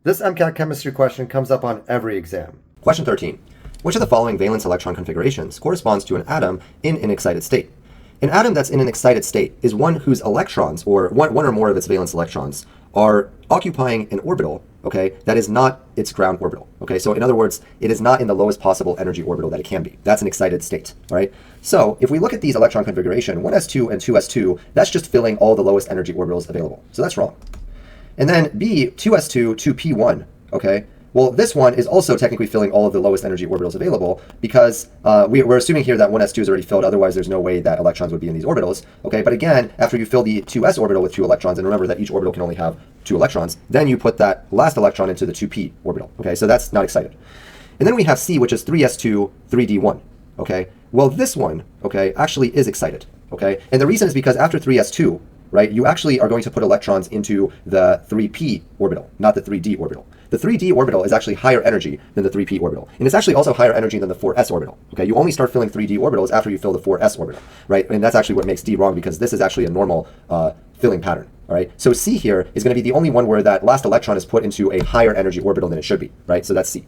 This MCAT chemistry question comes up on every exam. Question 13. Which of the following valence electron configurations corresponds to an atom in an excited state? An atom that's in an excited state is one whose electrons, or one or more of its valence electrons, are occupying an orbital, okay, that is not its ground orbital. Okay, so in other words, it is not in the lowest possible energy orbital that it can be. That's an excited state, all right? So if we look at these electron configuration, 1s2 and 2s2, that's just filling all the lowest energy orbitals available. So that's wrong. And then B, 2s2, 2p1, okay? Well, this one is also technically filling all of the lowest energy orbitals available because we're assuming here that 1s2 is already filled. Otherwise, there's no way that electrons would be in these orbitals. Okay, but again, after you fill the 2s orbital with 2 electrons, and remember that each orbital can only have 2 electrons, then you put that last electron into the 2p orbital. Okay, so that's not excited. And then we have C, which is 3s2, 3d1. Okay, well, this one, okay, actually is excited. Okay, and the reason is because after 3s2, right, you actually are going to put electrons into the 3p orbital, not the 3d orbital. The 3d orbital is actually higher energy than the 3p orbital. And it's actually also higher energy than the 4s orbital. Okay, you only start filling 3d orbitals after you fill the 4s orbital, right? And that's actually what makes D wrong because this is actually a normal filling pattern, all right? So C here is going to be the only one where that last electron is put into a higher energy orbital than it should be, right? So that's C.